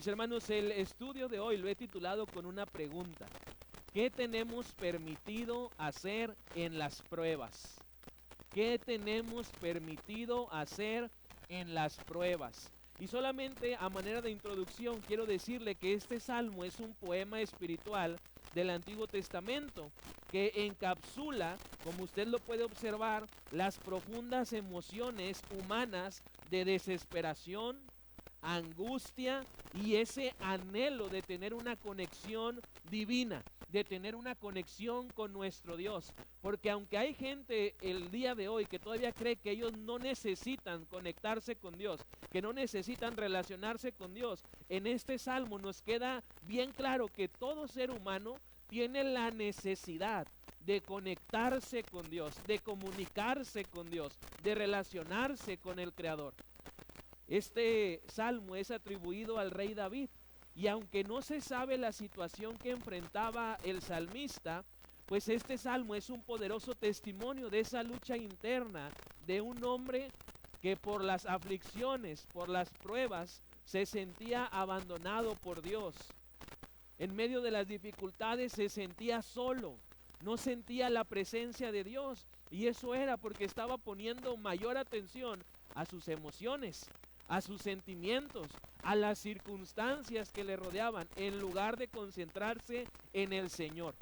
Mis hermanos, el estudio de hoy lo he titulado con una pregunta. ¿Qué tenemos permitido hacer en las pruebas? ¿Qué tenemos permitido hacer en las pruebas? Y solamente a manera de introducción quiero decirle que este salmo es un poema espiritual del Antiguo Testamento que encapsula, como usted lo puede observar, las profundas emociones humanas de desesperación, angustia y ese anhelo de tener una conexión divina, de tener una conexión con nuestro Dios. Porque aunque hay gente el día de hoy que todavía cree que ellos no necesitan conectarse con Dios, que no necesitan relacionarse con Dios, en este salmo nos queda bien claro que todo ser humano tiene la necesidad de conectarse con Dios, de comunicarse con Dios, de relacionarse con el Creador. Este salmo es atribuido al rey David, y aunque no se sabe la situación que enfrentaba el salmista, pues este salmo es un poderoso testimonio de esa lucha interna de un hombre que por las aflicciones, por las pruebas, se sentía abandonado por Dios. En medio de las dificultades se sentía solo, no sentía la presencia de Dios, y eso era porque estaba poniendo mayor atención a sus emociones, a sus sentimientos, a las circunstancias que le rodeaban, en lugar de concentrarse en el Señor.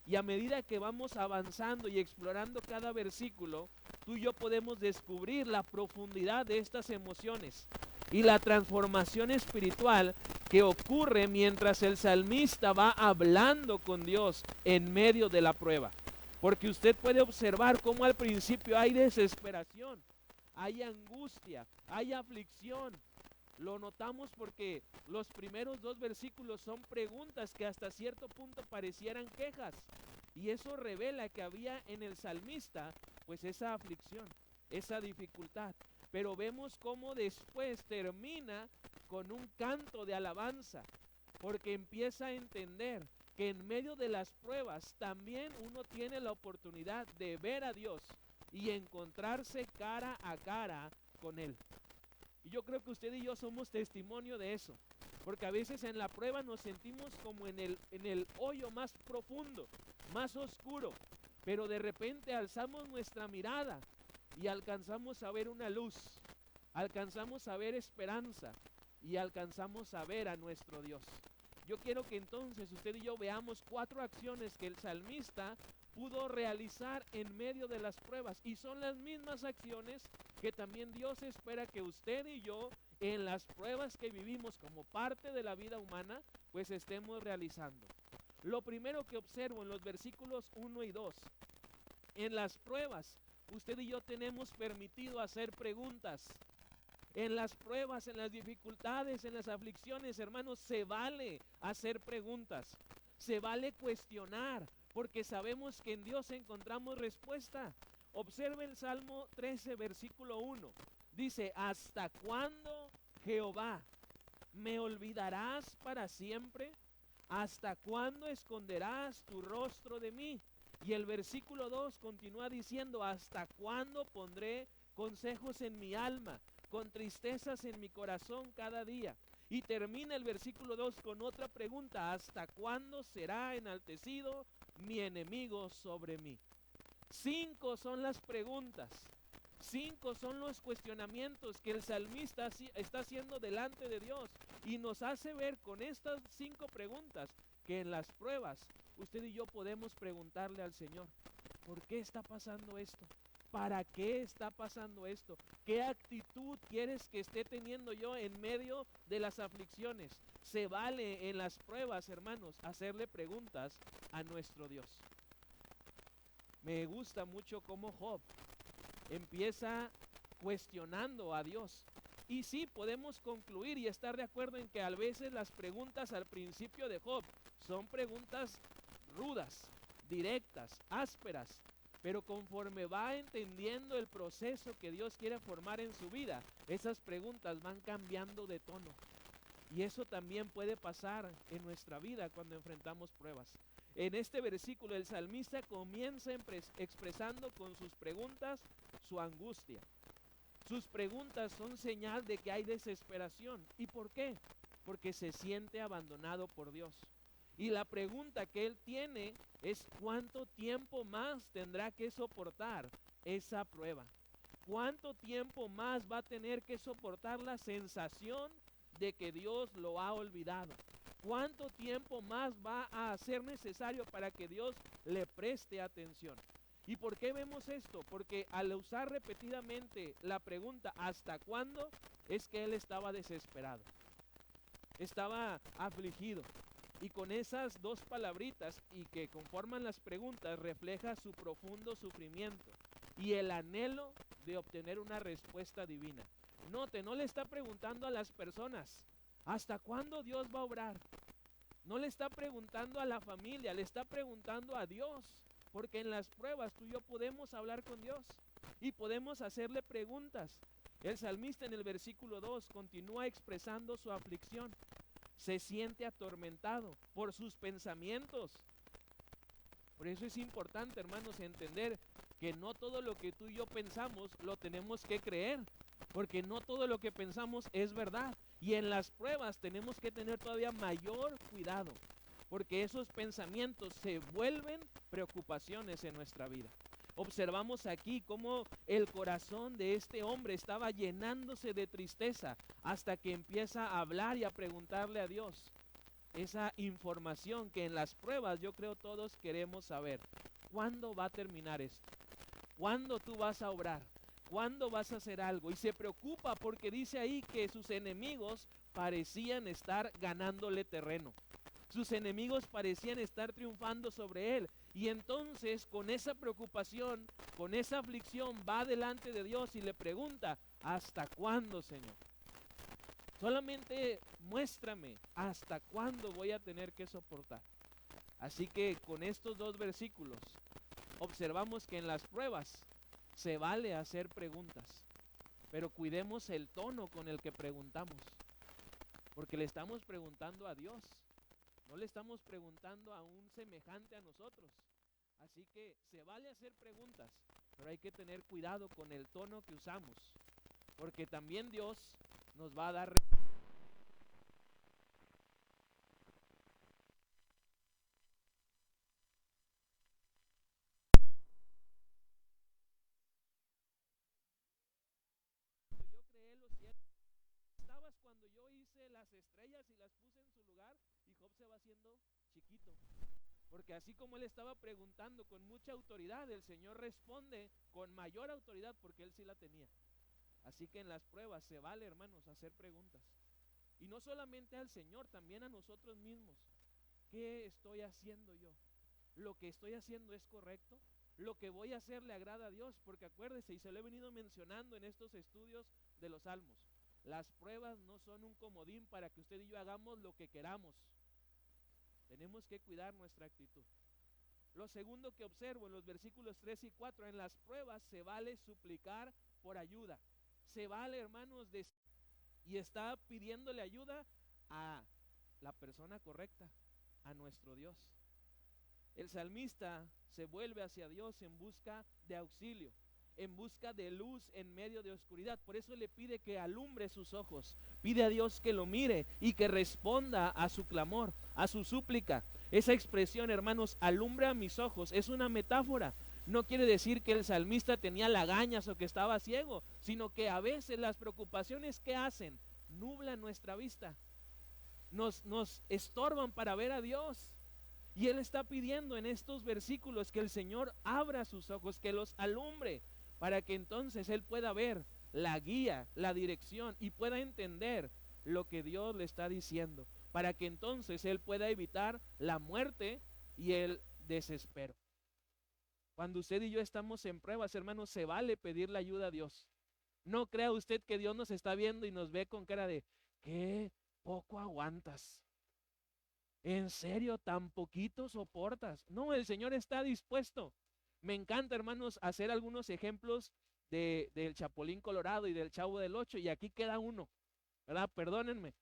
Y a medida que vamos avanzando y explorando cada versículo, tú y yo podemos descubrir la profundidad de estas emociones y la transformación espiritual que ocurre mientras el salmista va hablando con Dios en medio de la prueba. Porque usted puede observar cómo al principio hay desesperación, hay angustia, hay aflicción. Lo notamos porque los primeros dos versículos son preguntas que hasta cierto punto parecieran quejas. Y eso revela que había en el salmista pues esa aflicción, esa dificultad. Pero vemos cómo después termina con un canto de alabanza, porque empieza a entender que en medio de las pruebas también uno tiene la oportunidad de ver a Dios y encontrarse cara a cara con Él. Y yo creo que usted y yo somos testimonio de eso, porque a veces en la prueba nos sentimos como en el hoyo más profundo, más oscuro, pero de repente alzamos nuestra mirada y alcanzamos a ver una luz, alcanzamos a ver esperanza y alcanzamos a ver a nuestro Dios. Yo quiero que entonces usted y yo veamos 4 acciones que el salmista pudo realizar en medio de las pruebas, y son las mismas acciones que también Dios espera que usted y yo en las pruebas que vivimos como parte de la vida humana pues estemos realizando. Lo primero que observo en los versículos 1 y 2, en las pruebas usted y yo tenemos permitido hacer preguntas. En las pruebas, en las dificultades, en las aflicciones, hermanos, se vale hacer preguntas, se vale cuestionar, porque sabemos que en Dios encontramos respuesta. Observe el Salmo 13, versículo 1. Dice: ¿hasta cuándo, Jehová, me olvidarás para siempre? ¿Hasta cuándo esconderás tu rostro de mí? Y el versículo 2 continúa diciendo: ¿hasta cuándo pondré consejos en mi alma, con tristezas en mi corazón cada día? Y termina el versículo 2 con otra pregunta: ¿hasta cuándo será enaltecido mi enemigo sobre mí? 5 son las preguntas, 5 son los cuestionamientos que el salmista está haciendo delante de Dios, y nos hace ver con estas 5 preguntas que en las pruebas usted y yo podemos preguntarle al Señor: ¿por qué está pasando esto? ¿Para qué está pasando esto? ¿Qué actitud quieres que esté teniendo yo en medio de las aflicciones? Se vale en las pruebas, hermanos, hacerle preguntas a nuestro Dios. Me gusta mucho cómo Job empieza cuestionando a Dios. Y sí, podemos concluir y estar de acuerdo en que a veces las preguntas al principio de Job son preguntas rudas, directas, ásperas, pero conforme va entendiendo el proceso que Dios quiere formar en su vida, esas preguntas van cambiando de tono. Y eso también puede pasar en nuestra vida cuando enfrentamos pruebas. En este versículo el salmista comienza expresando con sus preguntas su angustia. Sus preguntas son señal de que hay desesperación. ¿Y por qué? porque se siente abandonado por Dios. Y la pregunta que él tiene es: ¿cuánto tiempo más tendrá que soportar esa prueba? ¿Cuánto tiempo más va a tener que soportar la sensación de que Dios lo ha olvidado? ¿Cuánto tiempo más va a ser necesario para que Dios le preste atención? ¿Y por qué vemos esto? Porque al usar repetidamente la pregunta ¿hasta cuándo? Es que él estaba desesperado, estaba afligido. Y con esas dos palabritas y que conforman las preguntas refleja su profundo sufrimiento y el anhelo de obtener una respuesta divina. Note, no le está preguntando a las personas ¿hasta cuándo Dios va a obrar? No le está preguntando a la familia, le está preguntando a Dios. Porque en las pruebas tú y yo podemos hablar con Dios y podemos hacerle preguntas. El salmista en el versículo 2 continúa expresando su aflicción. Se siente atormentado por sus pensamientos. Por eso es importante, hermanos, entender que no todo lo que tú y yo pensamos lo tenemos que creer, porque no todo lo que pensamos es verdad. Y en las pruebas tenemos que tener todavía mayor cuidado, porque esos pensamientos se vuelven preocupaciones en nuestra vida. Observamos aquí cómo el corazón de este hombre estaba llenándose de tristeza hasta que empieza a hablar y a preguntarle a Dios esa información que en las pruebas yo creo todos queremos saber. ¿Cuándo va a terminar esto? ¿Cuándo tú vas a obrar? ¿Cuándo vas a hacer algo? Y se preocupa porque dice ahí que sus enemigos parecían estar ganándole terreno. Sus enemigos parecían estar triunfando sobre él. Y entonces con esa preocupación, con esa aflicción, va delante de Dios y le pregunta: ¿hasta cuándo, Señor? Solamente muéstrame hasta cuándo voy a tener que soportar. Así que con estos dos versículos observamos que en las pruebas se vale hacer preguntas, pero cuidemos el tono con el que preguntamos, porque le estamos preguntando a Dios, no le estamos preguntando a un semejante a nosotros. Así que se vale hacer preguntas, pero hay que tener cuidado con el tono que usamos, porque también Dios nos va a dar yo creé los cielos. Estabas cuando yo hice las estrellas y las puse en su lugar. Y Job se va haciendo chiquito, porque así como él estaba preguntando con mucha autoridad, el Señor responde con mayor autoridad, porque él sí la tenía. Así que en las pruebas se vale, hermanos, hacer preguntas. Y no solamente al Señor, también a nosotros mismos. ¿Qué estoy haciendo yo? ¿Lo que estoy haciendo es correcto? ¿Lo que voy a hacer le agrada a Dios? Porque acuérdese, y se lo he venido mencionando en estos estudios de los Salmos, las pruebas no son un comodín para que usted y yo hagamos lo que queramos. Tenemos que cuidar nuestra actitud. Lo segundo que observo en los versículos 3 y 4, en las pruebas se vale suplicar por ayuda. Se vale, hermanos, y está pidiéndole ayuda a la persona correcta, a nuestro Dios. El salmista se vuelve hacia Dios en busca de auxilio, en busca de luz en medio de oscuridad. Por eso le pide que alumbre sus ojos, pide a Dios que lo mire y que responda a su clamor, a su súplica. Esa expresión, hermanos, alumbra mis ojos, es una metáfora. No quiere decir que el salmista tenía lagañas o que estaba ciego, sino que a veces las preocupaciones que hacen nublan nuestra vista, nos estorban para ver a Dios. Y él está pidiendo en estos versículos que el Señor abra sus ojos, que los alumbre, para que entonces él pueda ver la guía, la dirección y pueda entender lo que Dios le está diciendo, para que entonces él pueda evitar la muerte y el desespero. Cuando usted y yo estamos en pruebas, hermanos, se vale pedir la ayuda a Dios. No crea usted que Dios nos está viendo y nos ve con cara de ¿qué poco aguantas? ¿En serio tan poquito soportas? No, el Señor está dispuesto. Me encanta, hermanos, hacer algunos ejemplos del Chapulín Colorado y del Chavo del Ocho, y aquí queda uno, ¿verdad? Perdónenme.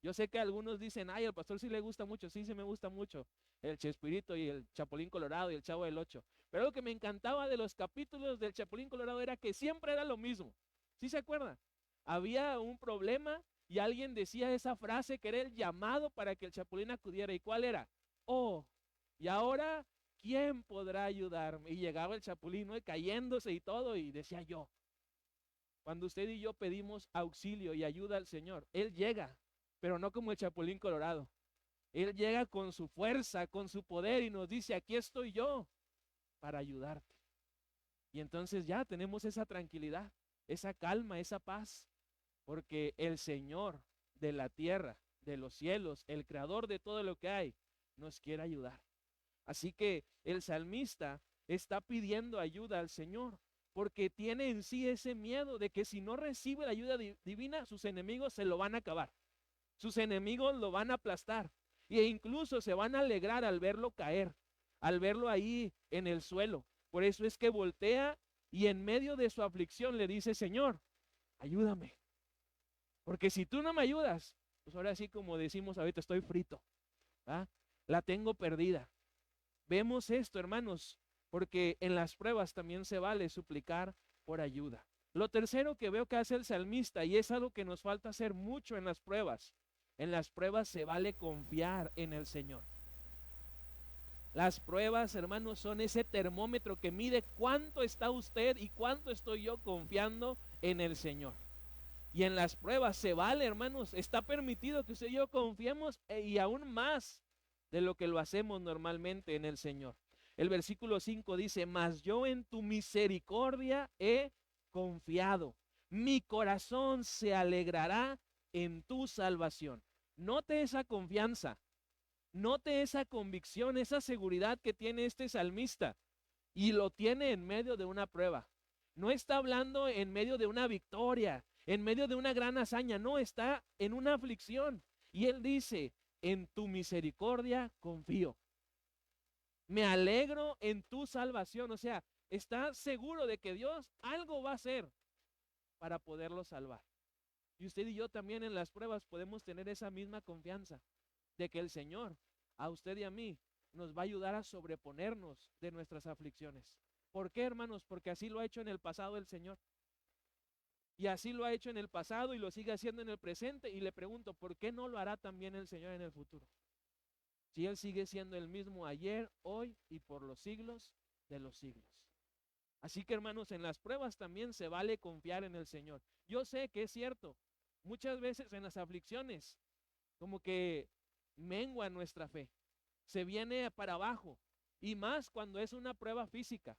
Yo sé que algunos dicen, ay, al pastor sí le gusta mucho. Sí, sí me gusta mucho el Chespirito y el Chapulín Colorado y el Chavo del Ocho. Pero lo que me encantaba de los capítulos del Chapulín Colorado era que siempre era lo mismo. ¿Sí se acuerdan? Había un problema y alguien decía esa frase que era el llamado para que el chapulín acudiera. ¿Y cuál era? Oh, y ahora, ¿quién podrá ayudarme? Y llegaba el chapulín, ¿no? Cayéndose y todo, y decía yo. Cuando usted y yo pedimos auxilio y ayuda al Señor, Él llega, pero no como el chapulín colorado. Él llega con su fuerza, con su poder y nos dice, aquí estoy yo para ayudarte. Y entonces ya tenemos esa tranquilidad, esa calma, esa paz, porque el Señor de la tierra, de los cielos, el creador de todo lo que hay, nos quiere ayudar. Así que el salmista está pidiendo ayuda al Señor, porque tiene en sí ese miedo de que si no recibe la ayuda divina, sus enemigos se lo van a acabar. Sus enemigos lo van a aplastar e incluso se van a alegrar al verlo caer, al verlo ahí en el suelo. Por eso es que voltea y en medio de su aflicción le dice, Señor, ayúdame. Porque si tú no me ayudas, pues ahora sí como decimos ahorita, estoy frito. ¿Ah? La tengo perdida. Vemos esto, hermanos, porque en las pruebas también se vale suplicar por ayuda. Lo tercero que veo que hace el salmista, y es algo que nos falta hacer mucho en las pruebas se vale confiar en el Señor. Las pruebas, hermanos, son ese termómetro que mide cuánto está usted y cuánto estoy yo confiando en el Señor. Y en las pruebas se vale, hermanos, está permitido que usted y yo confiemos y aún más de lo que lo hacemos normalmente en el Señor. El versículo 5 dice, mas yo en tu misericordia he confiado. Mi corazón se alegrará en tu salvación. Note esa confianza, note esa convicción, esa seguridad que tiene este salmista y lo tiene en medio de una prueba. No está hablando en medio de una victoria, en medio de una gran hazaña, no, está en una aflicción. Y él dice, en tu misericordia confío. Me alegro en tu salvación. O sea, está seguro de que Dios algo va a hacer para poderlo salvar. Y usted y yo también en las pruebas podemos tener esa misma confianza de que el Señor, a usted y a mí, nos va a ayudar a sobreponernos de nuestras aflicciones. ¿Por qué, hermanos? Porque así lo ha hecho en el pasado el Señor. Y así lo ha hecho en el pasado y lo sigue haciendo en el presente. Y le pregunto, ¿por qué no lo hará también el Señor en el futuro? Si Él sigue siendo el mismo ayer, hoy y por los siglos de los siglos. Así que, hermanos, en las pruebas también se vale confiar en el Señor. Yo sé que es cierto, muchas veces en las aflicciones, como que mengua nuestra fe, se viene para abajo, y más cuando es una prueba física.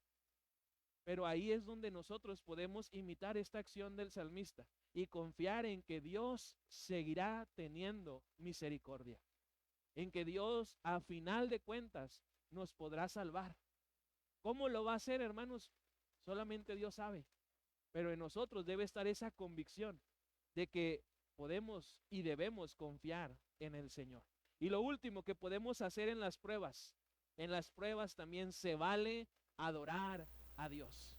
Pero ahí es donde nosotros podemos imitar esta acción del salmista y confiar en que Dios seguirá teniendo misericordia, en que Dios a final de cuentas nos podrá salvar. ¿Cómo lo va a hacer, hermanos? Solamente Dios sabe, pero en nosotros debe estar esa convicción de que podemos y debemos confiar en el Señor. Y lo último que podemos hacer en las pruebas también se vale adorar a Dios.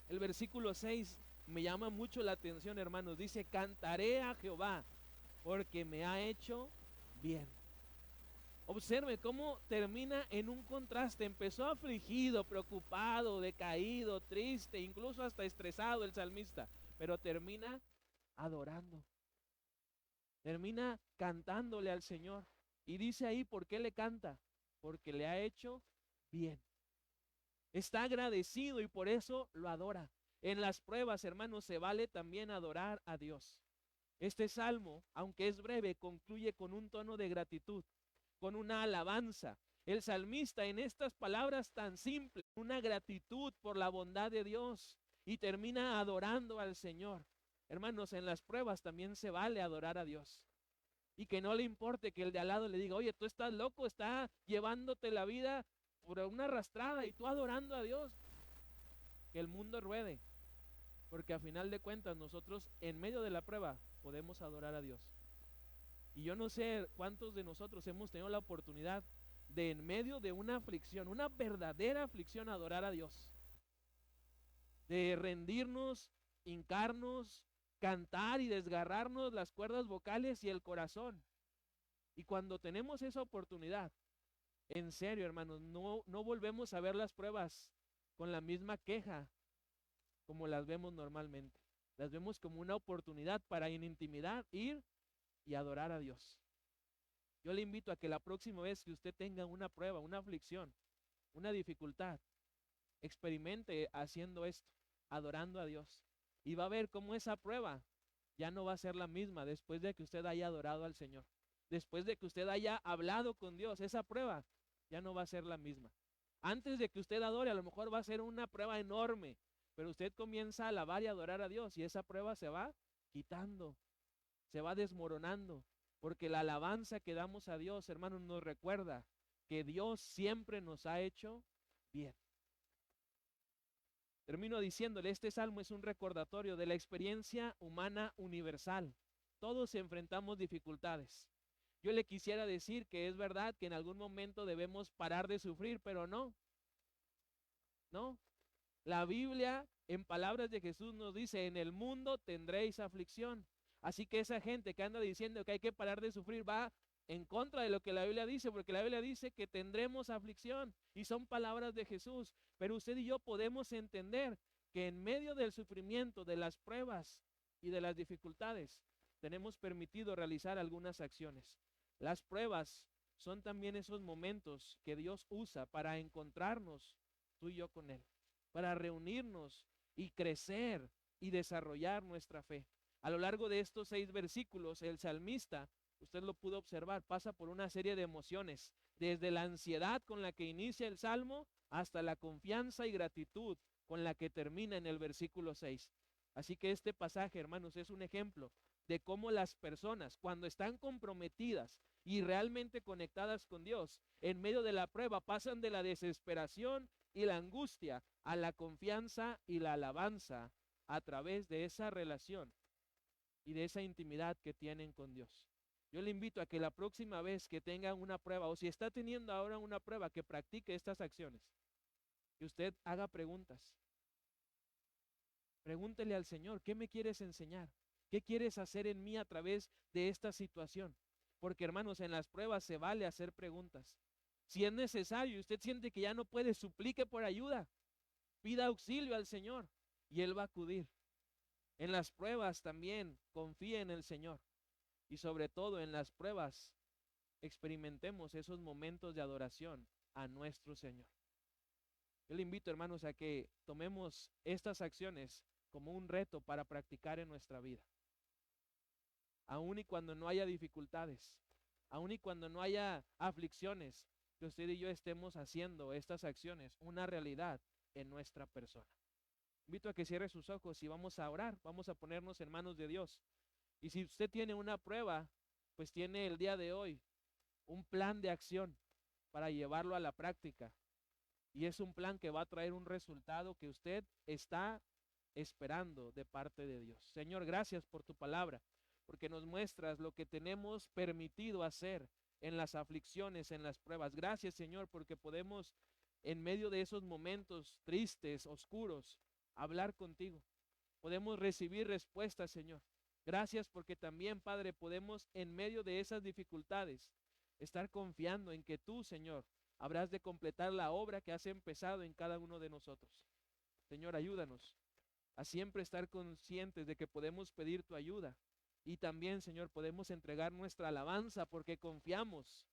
El versículo 6 me llama mucho la atención, hermanos. Dice, cantaré a Jehová porque me ha hecho bien. Observe cómo termina en un contraste. Empezó afligido, preocupado, decaído, triste, incluso hasta estresado el salmista, pero termina adorando. Termina cantándole al Señor. Y dice ahí, ¿por qué le canta? Porque le ha hecho bien. Está agradecido y por eso lo adora. En las pruebas, hermanos, se vale también adorar a Dios. Este salmo, aunque es breve, concluye con un tono de gratitud, con una alabanza. El salmista en estas palabras tan simples, una gratitud por la bondad de Dios y termina adorando al Señor. Hermanos, en las pruebas también se vale adorar a Dios. Y que no le importe que el de al lado le diga, oye, tú estás loco, está llevándote la vida por una arrastrada y tú adorando a Dios. Que el mundo ruede, porque a final de cuentas nosotros en medio de la prueba podemos adorar a Dios. Y yo no sé cuántos de nosotros hemos tenido la oportunidad de en medio de una aflicción, una verdadera aflicción, adorar a Dios. De rendirnos, hincarnos, cantar y desgarrarnos las cuerdas vocales y el corazón. Y cuando tenemos esa oportunidad, en serio, hermanos, no volvemos a ver las pruebas con la misma queja como las vemos normalmente. Las vemos como una oportunidad para en intimidad ir y adorar a Dios. Yo le invito a que la próxima vez que usted tenga una prueba, una aflicción, una dificultad, experimente haciendo esto, adorando a Dios. Y va a ver cómo esa prueba ya no va a ser la misma después de que usted haya adorado al Señor. Después de que usted haya hablado con Dios, esa prueba ya no va a ser la misma. Antes de que usted adore, a lo mejor va a ser una prueba enorme, pero usted comienza a alabar y adorar a Dios y esa prueba se va quitando, se va desmoronando, porque la alabanza que damos a Dios, hermanos, nos recuerda que Dios siempre nos ha hecho bien. Termino diciéndole, este salmo es un recordatorio de la experiencia humana universal. Todos enfrentamos dificultades. Yo le quisiera decir que es verdad que en algún momento debemos parar de sufrir, pero no, no. La Biblia, en palabras de Jesús, nos dice, en el mundo tendréis aflicción. Así que esa gente que anda diciendo que hay que parar de sufrir va en contra de lo que la Biblia dice, porque la Biblia dice que tendremos aflicción y son palabras de Jesús. Pero usted y yo podemos entender que en medio del sufrimiento, de las pruebas y de las dificultades, tenemos permitido realizar algunas acciones. Las pruebas son también esos momentos que Dios usa para encontrarnos tú y yo con Él, para reunirnos y crecer y desarrollar nuestra fe. A lo largo de estos 6 versículos, el salmista, usted lo pudo observar, pasa por una serie de emociones, desde la ansiedad con la que inicia el salmo hasta la confianza y gratitud con la que termina en el versículo 6. Así que este pasaje, hermanos, es un ejemplo de cómo las personas, cuando están comprometidas y realmente conectadas con Dios, en medio de la prueba pasan de la desesperación y la angustia a la confianza y la alabanza a través de esa relación y de esa intimidad que tienen con Dios. Yo le invito a que la próxima vez que tengan una prueba, o si está teniendo ahora una prueba, que practique estas acciones, que usted haga preguntas. Pregúntele al Señor, ¿qué me quieres enseñar? ¿Qué quieres hacer en mí a través de esta situación? Porque hermanos, en las pruebas se vale hacer preguntas. Si es necesario y usted siente que ya no puede, suplique por ayuda. Pida auxilio al Señor y Él va a acudir. En las pruebas también confíe en el Señor. Y sobre todo en las pruebas experimentemos esos momentos de adoración a nuestro Señor. Yo le invito, hermanos, a que tomemos estas acciones como un reto para practicar en nuestra vida. Aun y cuando no haya dificultades, aun y cuando no haya aflicciones, que usted y yo estemos haciendo estas acciones una realidad en nuestra persona. Invito a que cierre sus ojos y vamos a orar, vamos a ponernos en manos de Dios. Y si usted tiene una prueba, pues tiene el día de hoy un plan de acción para llevarlo a la práctica. Y es un plan que va a traer un resultado que usted está esperando de parte de Dios. Señor, gracias por tu palabra, porque nos muestras lo que tenemos permitido hacer en las aflicciones, en las pruebas. Gracias, Señor, porque podemos en medio de esos momentos tristes, oscuros, hablar contigo. Podemos recibir respuestas, Señor. Gracias porque también, Padre, podemos en medio de esas dificultades estar confiando en que tú, Señor, habrás de completar la obra que has empezado en cada uno de nosotros. Señor, ayúdanos a siempre estar conscientes de que podemos pedir tu ayuda y también, Señor, podemos entregar nuestra alabanza porque confiamos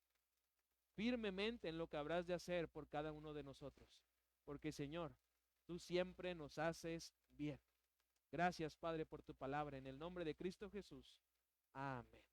firmemente en lo que habrás de hacer por cada uno de nosotros. Porque, Señor, tú siempre nos haces bien. Gracias, Padre, por tu palabra. En el nombre de Cristo Jesús. Amén.